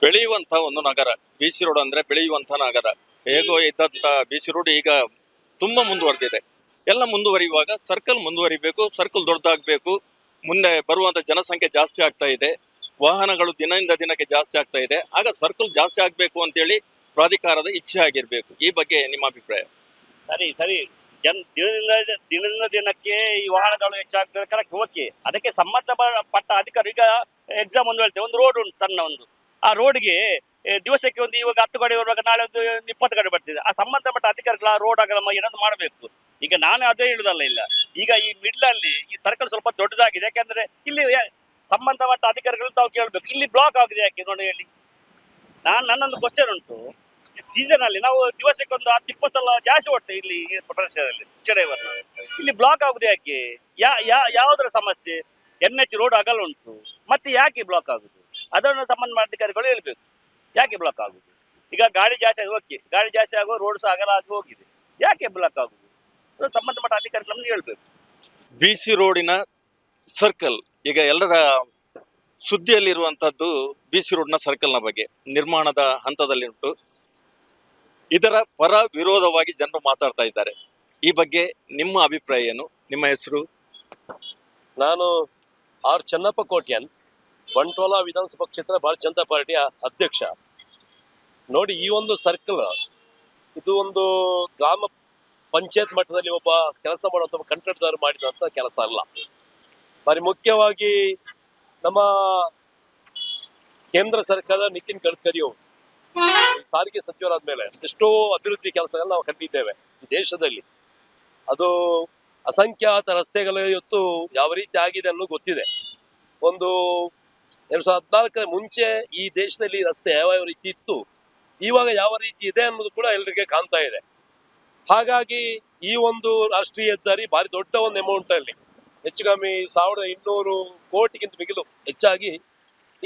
ಬೆಳೆಯುವಂತ ಒಂದು ನಗರ BC ರೋಡ್ ಅಂದ್ರೆ ಬೆಳೆಯುವಂತ ನಗರ. ಹೇಗೋ ಇದ್ದಂತ BC ರೋಡ್ ಈಗ ತುಂಬಾ ಮುಂದುವರೆದಿದೆ. ಎಲ್ಲ ಮುಂದುವರಿಯುವಾಗ ಸರ್ಕಲ್ ಮುಂದುವರಿಬೇಕು, ಸರ್ಕಲ್ ದೊಡ್ಡದಾಗಬೇಕು. ಮುಂದೆ ಬರುವಂತ ಜನಸಂಖ್ಯೆ ಜಾಸ್ತಿ ಆಗ್ತಾ ಇದೆ, ವಾಹನಗಳು ದಿನದಿಂದ ದಿನಕ್ಕೆ ಜಾಸ್ತಿ ಆಗ್ತಾ ಇದೆ. ಆಗ ಸರ್ಕಲ್ ಜಾಸ್ತಿ ಆಗ್ಬೇಕು ಅಂತೇಳಿ ಪ್ರಾಧಿಕಾರದ ಇಚ್ಛೆ ಆಗಿರ್ಬೇಕು. ಈ ಬಗ್ಗೆ ನಿಮ್ಮ ಅಭಿಪ್ರಾಯ? ಸರಿ ದಿನದಿಂದ ದಿನಕ್ಕೆ ಈ ವಾಹನಗಳು ಹೆಚ್ಚಾಗ್ತದೆ, ಕರೆಕ್ಟ್, ಓಕೆ. ಅದಕ್ಕೆ ಸಂಬಂಧಪಟ್ಟ ಅಧಿಕಾರಿ, ಈಗ ಎಕ್ಸಾಮ್ ಒಂದು ಹೇಳ್ತೇವೆ, ಒಂದು ರೋಡ್ ಉಂಟು ಸಣ್ಣ ಒಂದು, ಆ ರೋಡ್ಗೆ ದಿವಸಕ್ಕೆ ಒಂದು ಇವಾಗ 10 ಗಾಡಿ ಬರುವಾಗ ನಾಳೆ ಒಂದು 20 ಗಾಡಿ ಬರ್ತಿದೆ. ಆ ಸಂಬಂಧಪಟ್ಟ ಅಧಿಕಾರಿಗಳ ರೋಡ್ ಆಗಲ್ಲ ಏನಾದ್ರು ಮಾಡಬೇಕು. ಈಗ ನಾನು ಅದೇ ಹೇಳುದಲ್ಲ. ಇಲ್ಲ, ಈಗ ಈ ಮಿಡ್ಲ್ ಅಲ್ಲಿ ಈ ಸರ್ಕಲ್ ಸ್ವಲ್ಪ ದೊಡ್ಡದಾಗಿದೆ. ಯಾಕಂದ್ರೆ ಇಲ್ಲಿ ಸಂಬಂಧಪಟ್ಟ ಅಧಿಕಾರಿಗಳು ತಾವು ಕೇಳಬೇಕು, ಇಲ್ಲಿ ಬ್ಲಾಕ್ ಆಗಿದೆ ಯಾಕೆ ನೋಡಿ ಹೇಳಿ. ನನ್ನೊಂದು ಕ್ವಶನ್ ಉಂಟು. ಈ ಸೀಸನ್ ಅಲ್ಲಿ ನಾವು ದಿವಸಕ್ಕೆ ಒಂದು 10-20 ಸಲ ಜಾಸ್ತಿ ಓಡ್ತೇವೆ ಇಲ್ಲಿ ಈ ಪ್ರದೇಶದಲ್ಲಿ, ಡ್ರೈವರ್. ಇಲ್ಲಿ ಬ್ಲಾಕ್ ಆಗುದು ಯಾಕೆ? ಯಾವುದರ ಸಮಸ್ಯೆ? NH ರೋಡ್ ಅಗಲ ಉಂಟು, ಮತ್ತೆ ಯಾಕೆ ಬ್ಲಾಕ್ ಆಗುದು? ಅದನ್ನು ಸಂಬಂಧ ಅಧಿಕಾರಿಗಳು ಹೇಳ್ಬೇಕು. ಯಾಕೆ ಬ್ಲಾಕ್ ಆಗುದು? ಈಗ ಗಾಡಿ ಜಾಸ್ತಿ ಆಗಿ ಓಕೆ, ಗಾಡಿ ಜಾಸ್ತಿ ಆಗೋ ರೋಡ್ ಸಹ ಅಗಲ ಆಗಿ ಹೋಗಿದೆ, ಯಾಕೆ ಬ್ಲಾಕ್ ಆಗುದು? ಅದು ಸಂಬಂಧಪಟ್ಟ ಅಧಿಕಾರಿಗಳು ನಮ್ಗೆ ಹೇಳ್ಬೇಕು. BC ರೋಡಿನ ಸರ್ಕಲ್ ಈಗ ಎಲ್ಲರ ಸುದ್ದಿಯಲ್ಲಿರುವಂತದ್ದು BC ರೋಡ್ನ ಸರ್ಕಲ್ನ ಬಗ್ಗೆ ನಿರ್ಮಾಣದ ಹಂತದಲ್ಲಿ ಉಂಟು. ಇದರ ಪರ ವಿರೋಧವಾಗಿ ಜನರು ಮಾತಾಡ್ತಾ ಇದ್ದಾರೆ. ಈ ಬಗ್ಗೆ ನಿಮ್ಮ ಅಭಿಪ್ರಾಯ ಏನು? ನಿಮ್ಮ ಹೆಸರು? ನಾನು ಆರ್ ಚೆನ್ನಪ್ಪ ಕೋಟ್ಯನ್, ಬಂಟ್ವಾಳ ವಿಧಾನಸಭಾ ಕ್ಷೇತ್ರ ಭಾರತೀಯ ಜನತಾ ಪಾರ್ಟಿಯ ಅಧ್ಯಕ್ಷ. ನೋಡಿ, ಈ ಒಂದು ಸರ್ಕಲ್ ಇದು ಒಂದು ಗ್ರಾಮ ಪಂಚಾಯತ್ ಮಟ್ಟದಲ್ಲಿ ಒಬ್ಬ ಕೆಲಸ ಮಾಡುವಂತ ಒಬ್ಬ ಕಂಟ್ರಾಕ್ಟರ್ ಮಾಡಿದಂತ ಕೆಲಸ ಅಲ್ಲ. ಬಾರಿ ಮುಖ್ಯವಾಗಿ ನಮ್ಮ ಕೇಂದ್ರ ಸರ್ಕಾರದ ನಿತಿನ್ ಗಡ್ಕರಿ ಅವರು ಸಾರಿಗೆ ಸಚಿವರಾದ ಮೇಲೆ ಎಷ್ಟೋ ಅಭಿವೃದ್ಧಿ ಕೆಲಸಗಳನ್ನ ನಾವು ಕಂಡಿದ್ದೇವೆ ಈ ದೇಶದಲ್ಲಿ. ಅದು ಅಸಂಖ್ಯಾತ ರಸ್ತೆಗಳು ಇವತ್ತು ಯಾವ ರೀತಿ ಆಗಿದೆ ಅನ್ನೋದು ಗೊತ್ತಿದೆ. ಒಂದು 2014 ಮುಂಚೆ ಈ ದೇಶದಲ್ಲಿ ರಸ್ತೆ ಯಾವ ರೀತಿ ಇತ್ತು, ಇವಾಗ ಯಾವ ರೀತಿ ಇದೆ ಅನ್ನೋದು ಕೂಡ ಎಲ್ಲರಿಗೆ ಕಾಣ್ತಾ ಇದೆ. ಹಾಗಾಗಿ ಈ ಒಂದು ರಾಷ್ಟ್ರೀಯ ಹೆದ್ದಾರಿ ಭಾರಿ ದೊಡ್ಡ ಒಂದು ಅಮೌಂಟ್ ಅಲ್ಲಿ, ಹೆಚ್ಚು ಕಮ್ಮಿ 1200 ಕೋಟಿಗಿಂತ ಮಿಗಿಲು ಹೆಚ್ಚಾಗಿ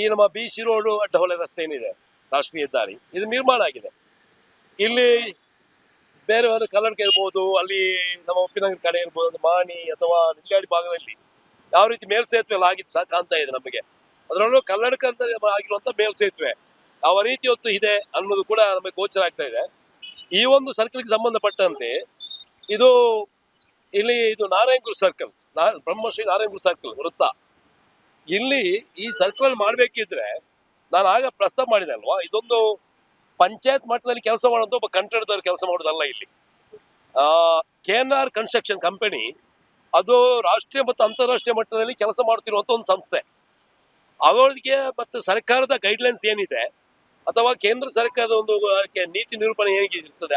ಈ ನಮ್ಮ BC ರೋಡ್ ಅಡ್ಡಹೊಳೆ ರಸ್ತೆ ಏನಿದೆ ರಾಷ್ಟ್ರೀಯ ಹೆದ್ದಾರಿ, ಇದು ನಿರ್ಮಾಣ ಆಗಿದೆ. ಇಲ್ಲಿ ಬೇರೆ ಒಂದು ಕಲ್ಲಡ್ಕ ಇರ್ಬೋದು, ಅಲ್ಲಿ ನಮ್ಮ ಉಪ್ಪಿನಗರ ಕಡೆ ಇರ್ಬೋದು, ಮಾಣಿ ಅಥವಾ ನಿಲ್ಯಾಡಿ ಭಾಗದಲ್ಲಿ ಯಾವ ರೀತಿ ಮೇಲ್ಸೇತುವೆ ಎಲ್ಲ ಆಗಿದ್ದು ಸಹ ಕಾಣ್ತಾ ಇದೆ ನಮಗೆ. ಅದರಲ್ಲೂ ಕಲ್ಲಡ್ಕ ಅಂತ ಆಗಿರುವಂತ ಮೇಲ್ಸೇತುವೆ ಯಾವ ರೀತಿ ಹೊತ್ತು ಇದೆ ಅನ್ನೋದು ಕೂಡ ನಮಗೆ ಗೋಚರ ಆಗ್ತಾ ಇದೆ. ಈ ಒಂದು ಸರ್ಕಲ್ಗೆ ಸಂಬಂಧಪಟ್ಟಂತೆ ಇದು ಇಲ್ಲಿ ಇದು ನಾರಾಯಣಗುರು ಸರ್ಕಲ್, ಬ್ರಹ್ಮಶ್ರೀ ನಾರಾಯಣಗುರು ಸರ್ಕಲ್ ವೃತ್ತ. ಇಲ್ಲಿ ಈ ಸರ್ಕಲ್ ಮಾಡ್ಬೇಕಿದ್ರೆ ನಾನು ಆಗ ಪ್ರಸ್ತಾವ ಮಾಡಿದೆ ಅಲ್ವಾ, ಇದೊಂದು ಪಂಚಾಯತ್ ಮಟ್ಟದಲ್ಲಿ ಕೆಲಸ ಮಾಡುವಂತ ಒಬ್ಬ ಕಂಟ್ರಾಕ್ಟರ್ ಕೆಲಸ ಮಾಡೋದಲ್ಲ. ಇಲ್ಲಿ KNR ಕನ್ಸ್ಟ್ರಕ್ಷನ್ ಕಂಪನಿ ಅದು ರಾಷ್ಟ್ರೀಯ ಮತ್ತು ಅಂತಾರಾಷ್ಟ್ರೀಯ ಮಟ್ಟದಲ್ಲಿ ಕೆಲಸ ಮಾಡುತ್ತಿರುವಂತ ಒಂದು ಸಂಸ್ಥೆ. ಅವರಿಗೆ ಮತ್ತೆ ಸರ್ಕಾರದ ಗೈಡ್ಲೈನ್ಸ್ ಏನಿದೆ ಅಥವಾ ಕೇಂದ್ರ ಸರ್ಕಾರದ ಒಂದು ನೀತಿ ನಿರೂಪಣೆ ಹೇಗಿರ್ತದೆ,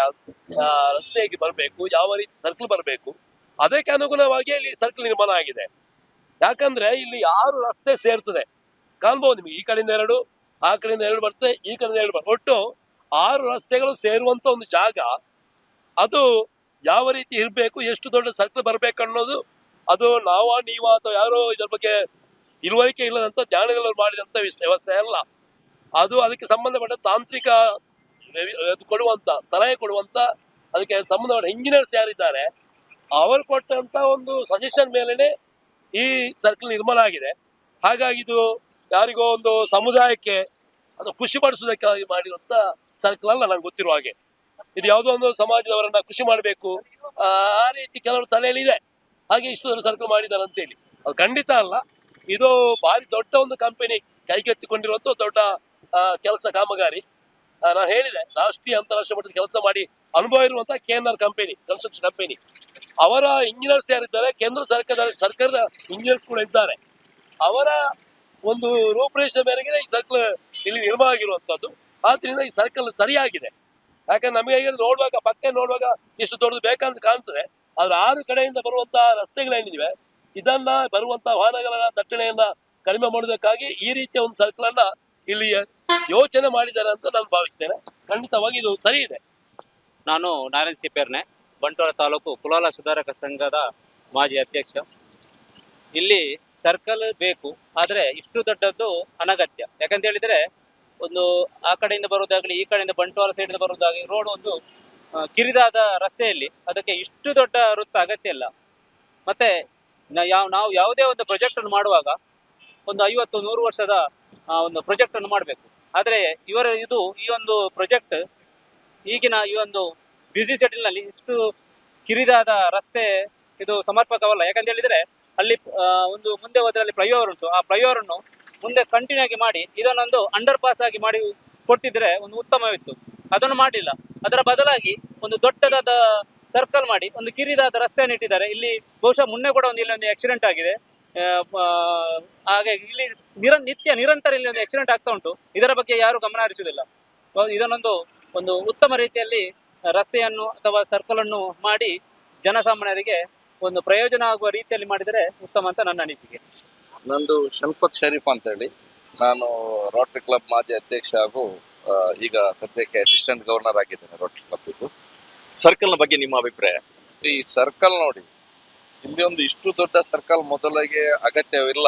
ರಸ್ತೆ ಹೇಗೆ ಬರಬೇಕು, ಯಾವ ರೀತಿ ಸರ್ಕಲ್ ಬರಬೇಕು, ಅದಕ್ಕೆ ಅನುಗುಣವಾಗಿ ಇಲ್ಲಿ ಸರ್ಕಲ್ ನಿರ್ಮಾಣ ಆಗಿದೆ. ಯಾಕಂದ್ರೆ ಇಲ್ಲಿ 6 ರಸ್ತೆ ಸೇರ್ತದೆ, ಕಾಣ್ಬಹುದು ನಿಮಗೆ. ಈ ಕಡೆಯಿಂದ 2, ಆ ಕಡೆಯಿಂದ 2 ಬರ್ತದೆ, ಈ ಕಡೆಯಿಂದ 2 ಬರ್ತದೆ, ಒಟ್ಟು 6 ರಸ್ತೆಗಳು ಸೇರುವಂತ ಒಂದು ಜಾಗ. ಅದು ಯಾವ ರೀತಿ ಇರಬೇಕು, ಎಷ್ಟು ದೊಡ್ಡ ಸರ್ಕಲ್ ಬರ್ಬೇಕು ಅನ್ನೋದು ಅದು ನೀವ ಅಥವಾ ಯಾರೋ ಇದರ ಬಗ್ಗೆ ತಿಳುವಳಿಕೆ ಇಲ್ಲದಂತ ಜ್ಞಾನಗಳು ಮಾಡಿದಂತ ವ್ಯವಸ್ಥೆ ಅಲ್ಲ. ಅದು ಅದಕ್ಕೆ ಸಂಬಂಧಪಟ್ಟ ತಾಂತ್ರಿಕ ಕೊಡುವಂತ ಸಲಹೆ ಕೊಡುವಂತ ಅದಕ್ಕೆ ಸಂಬಂಧಪಟ್ಟ ಇಂಜಿನಿಯರ್ಸ್ ಯಾರಿದ್ದಾರೆ ಅವರು ಕೊಟ್ಟಂತ ಒಂದು ಸಜೆಷನ್ ಮೇಲೆನೆ ಈ ಸರ್ಕಲ್ ನಿರ್ಮಾಣ ಆಗಿದೆ. ಹಾಗಾಗಿ ಇದು ಯಾರಿಗೋ ಒಂದು ಸಮುದಾಯಕ್ಕೆ ಅದು ಖುಷಿ ಪಡಿಸೋದಕ್ಕಾಗಿ ಮಾಡಿರುವಂತ ಸರ್ಕಲ್ ಅಲ್ಲ ನಂಗೆ ಗೊತ್ತಿರುವ ಹಾಗೆ. ಇದು ಯಾವುದೋ ಒಂದು ಸಮಾಜದವರನ್ನ ಖುಷಿ ಮಾಡಬೇಕು ಆ ರೀತಿ ಕೆಲವರು ತಲೆಯಲ್ಲಿ ಇದೆ, ಹಾಗೆ ಇಷ್ಟು ದೊಡ್ಡ ಸರ್ಕಲ್ ಮಾಡಿದ್ದಾರೆ ಅಂತೇಳಿ. ಅದು ಖಂಡಿತ ಅಲ್ಲ. ಇದು ಭಾರಿ ದೊಡ್ಡ ಒಂದು ಕಂಪನಿ ಕೈಗೆತ್ತಿಕೊಂಡಿರುವಂತ ದೊಡ್ಡ ಕೆಲಸ ಕಾಮಗಾರಿ. ನಾನು ಹೇಳಿದೆ, ರಾಷ್ಟ್ರೀಯ ಅಂತಾರಾಷ್ಟ್ರೀಯ ಮಟ್ಟದ ಕೆಲಸ ಮಾಡಿ ಅನುಭವ ಇರುವಂತ KNR ಕಂಪನಿ ಕನ್ಸ್ಟ್ರಕ್ಷನ್ ಕಂಪನಿ ಅವರ ಇಂಜಿನಿಯರ್ಸ್ ಯಾರಿದ್ದಾರೆ, ಕೇಂದ್ರ ಸರ್ಕಾರದ ಇಂಜಿನಿಯರ್ಸ್ ಕೂಡ ಇದ್ದಾರೆ. ಅವರ ಒಂದು ರೂಪರೇಷೆ ಮೇರೆಗೆ ಈ ಸರ್ಕಲ್ ಇಲ್ಲಿ ನಿರ್ಮಾಣ ಆಗಿರುವಂತದ್ದು. ಆದ್ರಿಂದ ಈ ಸರ್ಕಲ್ ಸರಿಯಾಗಿದೆ. ಯಾಕಂದ್ರೆ ನಮಗೆ ಈಗ ನೋಡುವಾಗ ಪಕ್ಕ ನೋಡುವಾಗ ಎಷ್ಟು ದೊಡ್ಡದು ಬೇಕಂತ ಕಾಣ್ತದೆ, ಆದ್ರೆ 6 ಕಡೆಯಿಂದ ಬರುವಂತಹ ರಸ್ತೆಗಳೇನಿವೆ ಇದನ್ನ ಬರುವಂತಹ ವಾಹನಗಳ ದಟ್ಟಣೆಯನ್ನ ಕಡಿಮೆ ಮಾಡೋದಕ್ಕಾಗಿ ಈ ರೀತಿಯ ಒಂದು ಸರ್ಕಲ್ ಅನ್ನ ಇಲ್ಲಿ ಯೋಚನೆ ಮಾಡಿದ್ದಾರೆ ಅಂತ ನಾನು ಭಾವಿಸ್ತೇನೆ. ಖಂಡಿತವಾಗಿ ಇದು ಸರಿ ಇದೆ. ನಾನು ನಾರಾಯಣ್ ಸಿಪೇರ್ನೆ, ಬಂಟ್ವಾಳ ತಾಲೂಕು ಕುಲಾಲ ಸುಧಾರಕ ಸಂಘದ ಮಾಜಿ ಅಧ್ಯಕ್ಷ. ಇಲ್ಲಿ ಸರ್ಕಲ್ ಬೇಕು, ಆದ್ರೆ ಇಷ್ಟು ದೊಡ್ಡದ್ದು ಅನಗತ್ಯ. ಯಾಕಂತ ಹೇಳಿದ್ರೆ ಒಂದು ಆ ಕಡೆಯಿಂದ ಬರುವುದಾಗಲಿ ಈ ಕಡೆಯಿಂದ ಬಂಟ್ವಾಳ ಸೈಡಿಂದ ಬರುವುದಾಗಲಿ ರೋಡ್ ಒಂದು ಕಿರಿದಾದ ರಸ್ತೆಯಲ್ಲಿ ಅದಕ್ಕೆ ಇಷ್ಟು ದೊಡ್ಡ ವೃತ್ತ ಅಗತ್ಯ ಇಲ್ಲ. ಮತ್ತೆ ನಾವು ಯಾವುದೇ ಒಂದು ಪ್ರಾಜೆಕ್ಟ್ ಅನ್ನು ಮಾಡುವಾಗ ಒಂದು 50-100 ವರ್ಷದ ಒಂದು ಪ್ರಾಜೆಕ್ಟ್ ಅನ್ನು ಮಾಡಬೇಕು. ಆದ್ರೆ ಈ ಒಂದು ಪ್ರಾಜೆಕ್ಟ್ ಈಗಿನ ಈ ಒಂದು ಬ್ಯುಸಿ ಶೆಡ್ಯೂಲ್ ನಲ್ಲಿ ಇಷ್ಟು ಕಿರಿದಾದ ರಸ್ತೆ ಇದು ಸಮರ್ಪಕವಲ್ಲ. ಯಾಕಂತ ಹೇಳಿದ್ರೆ ಅಲ್ಲಿ ಒಂದು ಮುಂದೆ ಹೋದ್ರೆ ಅಲ್ಲಿ ಫ್ಲೈಓವರ್ ಉಂಟು, ಆ ಫ್ಲೈಓವರ್ ಅನ್ನು ಮುಂದೆ ಕಂಟಿನ್ಯೂ ಆಗಿ ಮಾಡಿ ಇದನ್ನೊಂದು ಅಂಡರ್ ಪಾಸ್ ಆಗಿ ಮಾಡಿ ಕೊಟ್ಟಿದ್ರೆ ಒಂದು ಉತ್ತಮವಿತ್ತು. ಅದನ್ನು ಮಾಡಿಲ್ಲ. ಅದರ ಬದಲಾಗಿ ಒಂದು ದೊಡ್ಡದಾದ ಸರ್ಕಲ್ ಮಾಡಿ ಒಂದು ಕಿರಿದಾದ ರಸ್ತೆಯನ್ನು ಇಟ್ಟಿದ್ದಾರೆ. ಇಲ್ಲಿ ಬಹುಶಃ ಮುನ್ನೆ ಕೂಡ ಇಲ್ಲಿ ಒಂದು ಆಕ್ಸಿಡೆಂಟ್ ಆಗಿದೆ. ಹಾಗೆ ಇಲ್ಲಿ ನಿರಂತರ ಇಲ್ಲಿ ಒಂದು ಆಕ್ಸಿಡೆಂಟ್ ಆಗ್ತಾ ಉಂಟು. ಇದರ ಬಗ್ಗೆ ಯಾರು ಗಮನ ಹರಿಸುವುದಿಲ್ಲ. ಒಂದು ಉತ್ತಮ ರೀತಿಯಲ್ಲಿ ರಸ್ತೆಯನ್ನು ಅಥವಾ ಸರ್ಕಲ್ ಅನ್ನು ಮಾಡಿ ಜನಸಾಮಾನ್ಯರಿಗೆ ಒಂದು ಪ್ರಯೋಜನ ಆಗುವ ರೀತಿಯಲ್ಲಿ ಮಾಡಿದರೆ ಉತ್ತಮ ಅಂತ ನನ್ನ ಅನಿಸಿಕೆ. ನಂದು ಶಲ್ಫತ್ ಶರೀಫ್ ಅಂತ ಹೇಳಿ, ನಾನು ರೋಟರಿ ಕ್ಲಬ್ ಮಾಜಿ ಅಧ್ಯಕ್ಷ ಹಾಗೂ ಈಗ ಸದ್ಯಕ್ಕೆ ಅಸಿಸ್ಟೆಂಟ್ ಗವರ್ನರ್ ಆಗಿದ್ದೇನೆ ರೋಟರಿ ಕ್ಲಬ್. ಸರ್ಕಲ್ನ ಬಗ್ಗೆ ನಿಮ್ಮ ಅಭಿಪ್ರಾಯ? ಈ ಸರ್ಕಲ್ ನೋಡಿ, ಇಲ್ಲಿ ಒಂದು ಇಷ್ಟು ದೊಡ್ಡ ಸರ್ಕಲ್ ಮೊದಲಿಗೆ ಅಗತ್ಯವಿಲ್ಲ.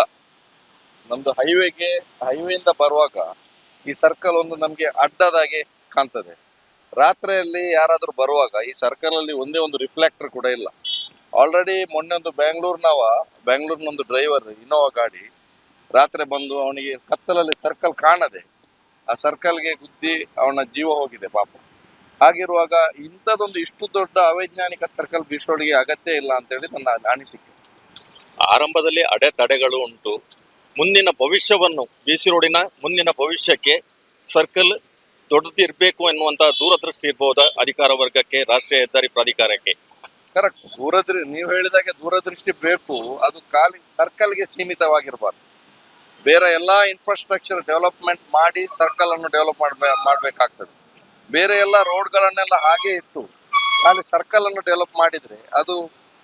ನಮ್ದು ಹೈವೇಯಿಂದ ಬರುವಾಗ ಈ ಸರ್ಕಲ್ ಒಂದು ನಮ್ಗೆ ಅಡ್ಡದಾಗೆ ಕಾಣ್ತದೆ. ರಾತ್ರಿಯಲ್ಲಿ ಯಾರಾದ್ರೂ ಬರುವಾಗ ಈ ಸರ್ಕಲ್ ಅಲ್ಲಿ ಒಂದೇ ಒಂದು ರಿಫ್ಲೆಕ್ಟರ್ ಕೂಡ ಇಲ್ಲ. ಆಲ್ರೆಡಿ ಮೊನ್ನೆ ಒಂದು ಬೆಂಗಳೂರಿನೊಂದು ಡ್ರೈವರ್ ಇನೋವಾ ಗಾಡಿ ರಾತ್ರಿ ಬಂದು ಅವನಿಗೆ ಕತ್ತಲಲ್ಲಿ ಸರ್ಕಲ್ ಕಾಣದೆ ಆ ಸರ್ಕಲ್ಗೆ ಗುದ್ದಿ ಅವನ ಜೀವ ಹೋಗಿದೆ ಪಾಪ. ಹಾಗಿರುವಾಗ ಇಂಥದ್ದೊಂದು ಇಷ್ಟು ದೊಡ್ಡ ಅವೈಜ್ಞಾನಿಕ ಸರ್ಕಲ್ ಬೀಸೋಡಿಗೆ ಅಗತ್ಯ ಇಲ್ಲ ಅಂತ ಹೇಳಿ ನನ್ನ ಅನಿಸಿಕೆ. ಆರಂಭದಲ್ಲಿ ಅಡೆತಡೆಗಳು ಉಂಟು. ಮುಂದಿನ ಭವಿಷ್ಯವನ್ನು ಬಿಸಿ ರೋಡಿನ ಮುಂದಿನ ಭವಿಷ್ಯಕ್ಕೆ ಸರ್ಕಲ್ ದೊಡ್ಡದಿರ್ಬೇಕು ಎನ್ನುವಂತ ದೂರದೃಷ್ಟಿ ಇರ್ಬೋದಾ ಅಧಿಕಾರ ವರ್ಗಕ್ಕೆ, ರಾಷ್ಟ್ರೀಯ ಹೆದ್ದಾರಿ ಪ್ರಾಧಿಕಾರಕ್ಕೆ? ಕರೆಕ್ಟ್, ನೀವು ಹೇಳಿದಾಗೆ ದೂರದೃಷ್ಟಿ ಬೇಕು. ಅದು ಖಾಲಿ ಸರ್ಕಲ್ಗೆ ಸೀಮಿತವಾಗಿರಬಾರ್ದು. ಬೇರೆ ಎಲ್ಲಾ ಇನ್ಫ್ರಾಸ್ಟ್ರಕ್ಚರ್ ಡೆವಲಪ್ಮೆಂಟ್ ಮಾಡಿ ಸರ್ಕಲ್ ಅನ್ನು ಡೆವಲಪ್ ಮಾಡ್ಬೇಕಾಗ್ತದೆ. ಬೇರೆ ಎಲ್ಲ ರೋಡ್ಗಳನ್ನೆಲ್ಲ ಹಾಗೆ ಇಟ್ಟು ಖಾಲಿ ಸರ್ಕಲ್ ಅನ್ನು ಡೆವಲಪ್ ಮಾಡಿದ್ರೆ ಅದು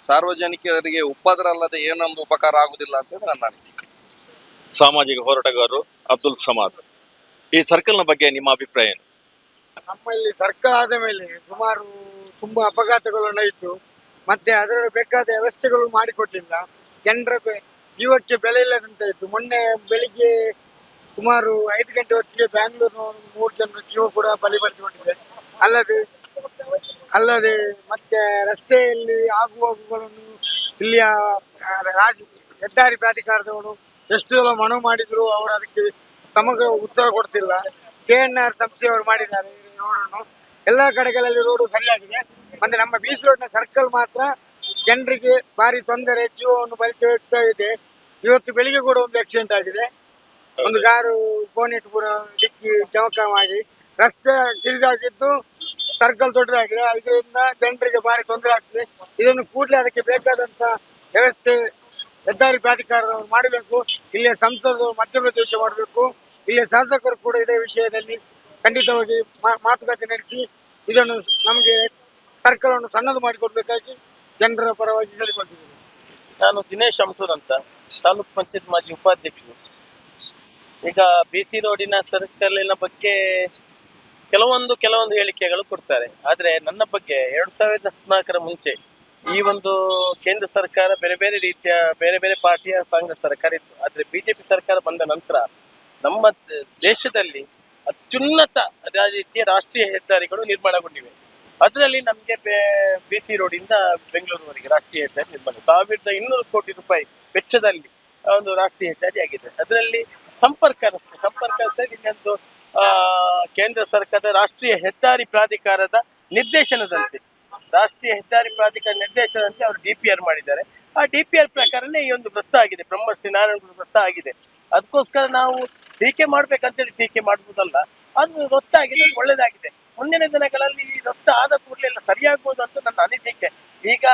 ಸಾರ್ವಜನಿಕರಿಗೆ ಉಪದ್ರ ಅಲ್ಲದೆ ಏನೊಂದು ಉಪಕಾರ ಆಗುದಿಲ್ಲ ಅಂತ ನನ್ನ ಅನಿಸಿಕೆ. ಸಾಮಾಜಿಕ ಹೋರಾಟಗಾರರು ಅಬ್ದುಲ್ ಸಮಾದ್, ಈ ಸರ್ಕಲ್ನ ಬಗ್ಗೆ ನಿಮ್ಮ ಅಭಿಪ್ರಾಯ ಏನು? ನಮ್ಮಲ್ಲಿ ಸರ್ಕಲ್ ಆದ ಮೇಲೆ ತುಂಬಾ ಅಪಘಾತಗಳು ನಡೆಯಿತು. ಮತ್ತೆ ಅದರಲ್ಲಿ ಬೇಕಾದ ವ್ಯವಸ್ಥೆಗಳು ಮಾಡಿಕೊಟ್ಟಿಲ್ಲ. ಜನರ ಜೀವಕ್ಕೆ ಬೆಲೆ ಇಲ್ಲದಂತಾಯಿತು. ಮೊನ್ನೆ ಬೆಳಿಗ್ಗೆ ಸುಮಾರು 5 ಗಂಟೆ ಹೊತ್ತಿಗೆ ಬ್ಯಾಂಗ್ಳೂರಿನ 3 ಜನರ ಜೀವ ಕೂಡ ಬಲಿಪಡಿಸಿಕೊಂಡಿದೆ. ಅಲ್ಲದೆ ಮತ್ತೆ ರಸ್ತೆಯಲ್ಲಿ ಆಗುವಾಗುಗಳನ್ನು ಇಲ್ಲಿಯ ಹೆದ್ದಾರಿ ಪ್ರಾಧಿಕಾರದವರು ಎಷ್ಟು ಸಲ ಮನವಿ ಮಾಡಿದ್ರು ಅವರು ಅದಕ್ಕೆ ಸಮಗ್ರ ಉತ್ತರ ಕೊಡ್ತಿಲ್ಲ. KNR ಸಂಸ್ಥೆಯವರು ಮಾಡಿದ್ದಾರೆ ಈ ರೋಡನ್ನು. ಎಲ್ಲಾ ಕಡೆಗಳಲ್ಲಿ ರೋಡು ಸರಿಯಾಗಿದೆ. ಮತ್ತೆ ನಮ್ಮ ಬೀಚ್ ರೋಡ್ನ ಸರ್ಕಲ್ ಮಾತ್ರ ಜನರಿಗೆ ಭಾರಿ ತೊಂದರೆ, ಜೀವವನ್ನು ಬಲಿ ಹೋಗ್ತಾ ಇದೆ. ಇವತ್ತು ಬೆಳಿಗ್ಗೆ ಕೂಡ ಒಂದು ಆಕ್ಸಿಡೆಂಟ್ ಆಗಿದೆ. ಒಂದು ಕಾರು ಬೋನೆಟ್ ಪೂರ ಡಿಕ್ಕಿ ಜಮಕವಾಗಿ ರಸ್ತೆ ಕಿರಿದಾಗಿದ್ದು ಸರ್ಕಲ್ ದೊಡ್ಡದಾಗಿದೆ. ಇದರಿಂದ ಜನರಿಗೆ ಭಾರಿ ತೊಂದರೆ ಆಗ್ತದೆ. ಇದನ್ನು ಕೂಡಲೇ ಅದಕ್ಕೆ ಬೇಕಾದಂತ ವ್ಯವಸ್ಥೆ ಹೆದ್ದಾರಿ ಪ್ರಾಧಿಕಾರದವರು ಮಾಡಬೇಕು. ಇಲ್ಲಿಯ ಸಂಸದರು ಮಧ್ಯಪ್ರದೇಶ ಮಾಡಬೇಕು. ಇಲ್ಲಿಯ ಶಾಸಕರು ಕೂಡ ಇದೇ ವಿಷಯದಲ್ಲಿ ಖಂಡಿತವಾಗಿ ಮಾತುಕತೆ ನಡೆಸಿ ಇದನ್ನು ನಮಗೆ ಸರ್ಕಲ್ ಅನ್ನು ಸಣ್ಣದು ಮಾಡಿಕೊಡ್ಬೇಕಾಗಿ ಜನರ ಪರವಾಗಿ ಹೇಳಿಕೊಟ್ಟಿದ್ದೇನೆ. ನಾನು ದಿನೇಶ್ ಅಮಟೂರ್ ಅಂತ, ತಾಲೂಕ್ ಪಂಚಾಯತ್ ಮಾಜಿ ಉಪಾಧ್ಯಕ್ಷರು. ಈಗ BC ರೋಡಿನ ಸರ್ಕಲಿನ ಬಗ್ಗೆ ಕೆಲವೊಂದು ಹೇಳಿಕೆಗಳು ಕೊಡ್ತಾರೆ. ಆದರೆ ನನ್ನ ಬಗ್ಗೆ 2014 ಮುಂಚೆ ಈ ಒಂದು ಕೇಂದ್ರ ಸರ್ಕಾರ ಬೇರೆ ಬೇರೆ ರೀತಿಯ ಬೇರೆ ಬೇರೆ ಪಾರ್ಟಿಯ ಕಾಂಗ್ರೆಸ್ ಸರ್ಕಾರ ಇತ್ತು. ಆದರೆ BJP ಸರ್ಕಾರ ಬಂದ ನಂತರ ನಮ್ಮ ದೇಶದಲ್ಲಿ ಅತ್ಯುನ್ನತ ರೀತಿಯ ರಾಷ್ಟ್ರೀಯ ಹೆದ್ದಾರಿಗಳು ನಿರ್ಮಾಣಗೊಂಡಿವೆ. ಅದರಲ್ಲಿ ನಮಗೆ BC ರೋಡಿಂದ ಬೆಂಗಳೂರುವರೆಗೆ ರಾಷ್ಟ್ರೀಯ ಹೆದ್ದಾರಿ ನಿರ್ಮಾಣ 1200 ಕೋಟಿ ರೂಪಾಯಿ ವೆಚ್ಚದಲ್ಲಿ ಒಂದು ರಾಷ್ಟ್ರೀಯ ಹೆದ್ದಾರಿ ಆಗಿದೆ. ಅದರಲ್ಲಿ ಸಂಪರ್ಕ ರಸ್ತೆ ಇನ್ನೊಂದು ಕೇಂದ್ರ ಸರ್ಕಾರದ ರಾಷ್ಟ್ರೀಯ ಹೆದ್ದಾರಿ ಪ್ರಾಧಿಕಾರದ ನಿರ್ದೇಶನದಂತೆ ಅವರು DPR ಮಾಡಿದ್ದಾರೆ. ಆ DPR ಪ್ರಕಾರನೇ ಈ ಒಂದು ವೃತ್ತ ಆಗಿದೆ, ಬ್ರಹ್ಮಶ್ರೀ ನಾರಾಯಣ ವೃತ್ತ ಆಗಿದೆ. ಅದಕ್ಕೋಸ್ಕರ ನಾವು ಟೀಕೆ ಮಾಡ್ಬೇಕಂತೇಳಿ ಟೀಕೆ ಮಾಡುವುದಲ್ಲ, ಅದು ವೃತ್ತ ಆಗಿದೆ, ಒಳ್ಳೇದಾಗಿದೆ. ಮುಂದಿನ ದಿನಗಳಲ್ಲಿ ಈ ವೃತ್ತ ಆದ ಕೂಡಲೇ ಎಲ್ಲ ಸರಿಯಾಗುವುದು ಅಂತ ನನ್ನ ಅನಿಸಿಕೆ. ಈಗ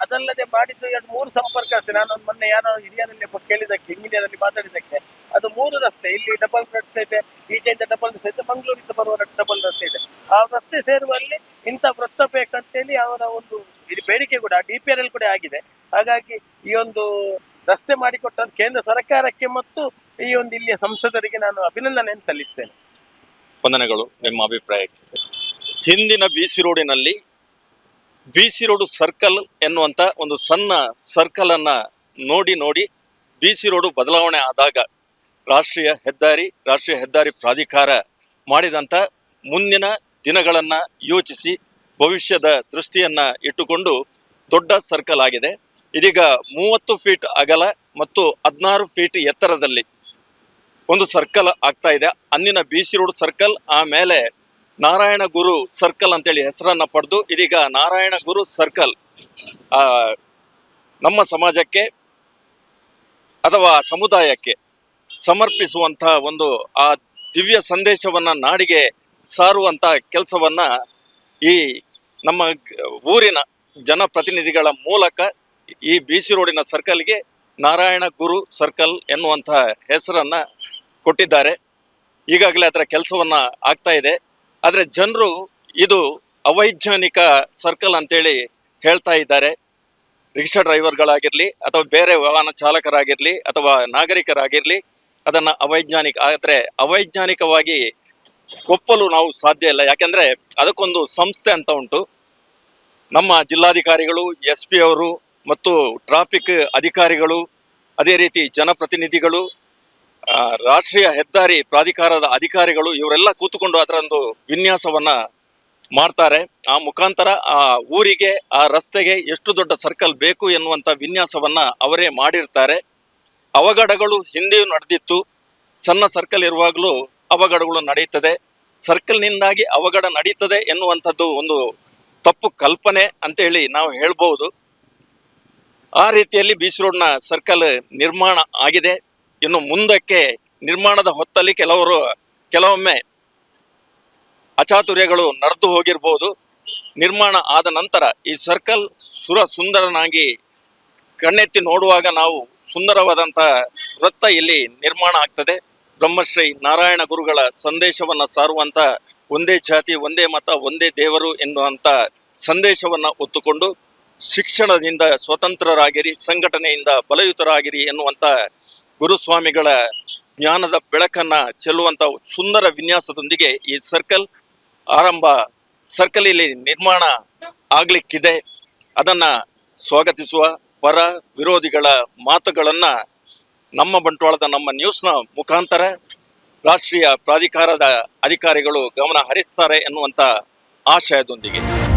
ಅದಲ್ಲದೆ ಮಾಡಿದ್ದು 2-3 ಸಂಪರ್ಕ ರಸ್ತೆ. ನಾನು ಮೊನ್ನೆ ಯಾರೋ ಹಿರಿಯರಲ್ಲಿ ಕೇಳಿದಕ್ಕೆ, ಇಂಜಿನಿಯರಲ್ಲಿ ಮಾತಾಡಿದಕ್ಕೆ, ಅದು 3 ರಸ್ತೆ, ಇಲ್ಲಿ ಡಬಲ್ ರಸ್ತೆ ಇದೆ, ಈಚೆಯಿಂದ ಡಬಲ್ ರಸ್ತೆ ಇದೆ, ಮಂಗಳೂರಿಂದ ಬರುವ ಡಬಲ್ ರಸ್ತೆ ಇದೆ. ಆ ರಸ್ತೆ ಸೇರುವಲ್ಲಿ ಇಂಥ ವೃತ್ತ ಬೇಕಂತೇಳಿ ಅವರ ಒಂದು ಇದು ಬೇಡಿಕೆ ಕೂಡ DPR ಅಲ್ಲಿ ಕೂಡ ಆಗಿದೆ. ಹಾಗಾಗಿ ಈ ಒಂದು ರಸ್ತೆ ಮಾಡಿಕೊಟ್ಟದ್ದು ಕೇಂದ್ರ ಸರ್ಕಾರಕ್ಕೆ ಮತ್ತು ಈ ಒಂದು ಇಲ್ಲಿಯ ಸಂಸದರಿಗೆ ನಾನು ಅಭಿನಂದನೆಯನ್ನು ಸಲ್ಲಿಸ್ತೇನೆ. ವಂದನೆಗಳು ನಿಮ್ಮ ಅಭಿಪ್ರಾಯಕ್ಕೆ. ಹಿಂದಿನ BC ರೋಡಿನಲ್ಲಿ BC ರೋಡ್ ಸರ್ಕಲ್ ಎನ್ನುವಂತ ಒಂದು ಸಣ್ಣ ಸರ್ಕಲ್ ಅನ್ನ ನೋಡಿ BC ರೋಡು ಬದಲಾವಣೆ ಆದಾಗ ರಾಷ್ಟ್ರೀಯ ಹೆದ್ದಾರಿ ಪ್ರಾಧಿಕಾರ ಮಾಡಿದಂತ ಮುಂದಿನ ದಿನಗಳನ್ನ ಯೋಚಿಸಿ ಭವಿಷ್ಯದ ದೃಷ್ಟಿಯನ್ನ ಇಟ್ಟುಕೊಂಡು ದೊಡ್ಡ ಸರ್ಕಲ್ ಆಗಿದೆ. ಇದೀಗ 30 ಫೀಟ್ ಅಗಲ ಮತ್ತು 16 ಫೀಟ್ ಎತ್ತರದಲ್ಲಿ ಒಂದು ಸರ್ಕಲ್ ಆಗ್ತಾ ಇದೆ. ಅಂದಿನ BC ರೋಡ್ ಸರ್ಕಲ್, ಆಮೇಲೆ ನಾರಾಯಣ ಗುರು ಸರ್ಕಲ್ ಅಂತೇಳಿ ಹೆಸರನ್ನ ಪಡೆದು ಇದೀಗ ನಾರಾಯಣ ಗುರು ಸರ್ಕಲ್ ನಮ್ಮ ಸಮಾಜಕ್ಕೆ ಅಥವಾ ಸಮುದಾಯಕ್ಕೆ ಸಮರ್ಪಿಸುವಂತಹ ಒಂದು ಆ ದಿವ್ಯ ಸಂದೇಶವನ್ನ ನಾಡಿಗೆ ಸಾರುವಂತ ಕೆಲಸವನ್ನ ಈ ನಮ್ಮ ಊರಿನ ಜನಪ್ರತಿನಿಧಿಗಳ ಮೂಲಕ ಈ BC ರೋಡಿನ ಸರ್ಕಲ್ಗೆ ನಾರಾಯಣ ಗುರು ಸರ್ಕಲ್ ಎನ್ನುವಂತಹ ಹೆಸರನ್ನ ಕೊಟ್ಟಿದ್ದಾರೆ. ಈಗಾಗಲೇ ಅದರ ಕೆಲಸವನ್ನ ಆಗ್ತಾ ಇದೆ. ಆದ್ರೆ ಜನರು ಇದು ಅವೈಜ್ಞಾನಿಕ ಸರ್ಕಲ್ ಅಂತೇಳಿ ಹೇಳ್ತಾ ಇದ್ದಾರೆ. ರಿಕ್ಷಾ ಡ್ರೈವರ್ಗಳಾಗಿರ್ಲಿ ಅಥವಾ ಬೇರೆ ವಾಹನ ಚಾಲಕರಾಗಿರ್ಲಿ ಅಥವಾ ನಾಗರಿಕರಾಗಿರ್ಲಿ ಅದನ್ನ ಅವೈಜ್ಞಾನಿಕವಾಗಿ ಒಪ್ಪಲು ನಾವು ಸಾಧ್ಯ ಇಲ್ಲ. ಯಾಕೆಂದ್ರೆ ಅದಕ್ಕೊಂದು ಸಂಸ್ಥೆ ಅಂತ ಉಂಟು. ನಮ್ಮ ಜಿಲ್ಲಾಧಿಕಾರಿಗಳು, SP ಅವರು ಮತ್ತು ಟ್ರಾಫಿಕ್ ಅಧಿಕಾರಿಗಳು, ಅದೇ ರೀತಿ ಜನಪ್ರತಿನಿಧಿಗಳು, ರಾಷ್ಟ್ರೀಯ ಹೆದ್ದಾರಿ ಪ್ರಾಧಿಕಾರದ ಅಧಿಕಾರಿಗಳು ಇವರೆಲ್ಲ ಕೂತುಕೊಂಡು ಅದರೊಂದು ವಿನ್ಯಾಸವನ್ನ ಮಾಡ್ತಾರೆ. ಆ ಮುಖಾಂತರ ಆ ಊರಿಗೆ, ಆ ರಸ್ತೆಗೆ ಎಷ್ಟು ದೊಡ್ಡ ಸರ್ಕಲ್ ಬೇಕು ಎನ್ನುವಂತ ವಿನ್ಯಾಸವನ್ನ ಅವರೇ ಮಾಡಿರ್ತಾರೆ. ಅವಘಡಗಳು ಹಿಂದೆಯೂ ನಡೆದಿತ್ತು. ಸಣ್ಣ ಸರ್ಕಲ್ ಇರುವಾಗಲೂ ಅವಘಡಗಳು ನಡೆಯುತ್ತದೆ. ಸರ್ಕಲ್ನಿಂದಾಗಿ ಅವಘಡ ನಡೀತದೆ ಎನ್ನುವಂಥದ್ದು ಒಂದು ತಪ್ಪು ಕಲ್ಪನೆ ಅಂತ ಹೇಳಿ ನಾವು ಹೇಳ್ಬಹುದು. ಆ ರೀತಿಯಲ್ಲಿ ಬಿ ಸಿ ರೋಡ್ನ ಸರ್ಕಲ್ ನಿರ್ಮಾಣ ಆಗಿದೆ. ಇನ್ನು ಮುಂದಕ್ಕೆ ನಿರ್ಮಾಣದ ಹೊತ್ತಲ್ಲಿ ಕೆಲವೊಮ್ಮೆ ಅಚಾತುರ್ಯಗಳು ನಡೆದು ಹೋಗಿರ್ಬೋದು. ನಿರ್ಮಾಣ ಆದ ನಂತರ ಈ ಸರ್ಕಲ್ ಸುಂದರನಾಗಿ ಕಣ್ಣೆತ್ತಿ ನೋಡುವಾಗ ನಾವು ಸುಂದರವಾದಂತಹ ವೃತ್ತ ಇಲ್ಲಿ ನಿರ್ಮಾಣ ಆಗ್ತದೆ. ಬ್ರಹ್ಮಶ್ರೀ ನಾರಾಯಣ ಗುರುಗಳ ಸಂದೇಶವನ್ನ ಸಾರುವಂತ ಒಂದೇ ಜಾತಿ, ಒಂದೇ ಮತ, ಒಂದೇ ದೇವರು ಎನ್ನುವಂತ ಸಂದೇಶವನ್ನ ಹೊತ್ತುಕೊಂಡು ಶಿಕ್ಷಣದಿಂದ ಸ್ವತಂತ್ರರಾಗಿರಿ, ಸಂಘಟನೆಯಿಂದ ಬಲಯುತರಾಗಿರಿ ಎನ್ನುವಂತ ಗುರುಸ್ವಾಮಿಗಳ ಜ್ಞಾನದ ಬೆಳಕನ್ನ ಚೆಲ್ಲುವಂತ ಸುಂದರ ವಿನ್ಯಾಸದೊಂದಿಗೆ ಈ ಸರ್ಕಲ್ ಇಲ್ಲಿ ನಿರ್ಮಾಣ ಆಗ್ಲಿಕ್ಕಿದೆ. ಅದನ್ನ ಸ್ವಾಗತಿಸುವ ಪರ ವಿರೋಧಿಗಳ ಮಾತುಗಳನ್ನ ನಮ್ಮ ಬಂಟ್ವಾಳದ ನಮ್ಮ ನ್ಯೂಸ್ನ ಮುಖಾಂತರ ರಾಷ್ಟ್ರೀಯ ಪ್ರಾಧಿಕಾರದ ಅಧಿಕಾರಿಗಳು ಗಮನ ಹರಿಸ್ತಾರೆ ಎನ್ನುವಂತ ಆಶಯದೊಂದಿಗೆ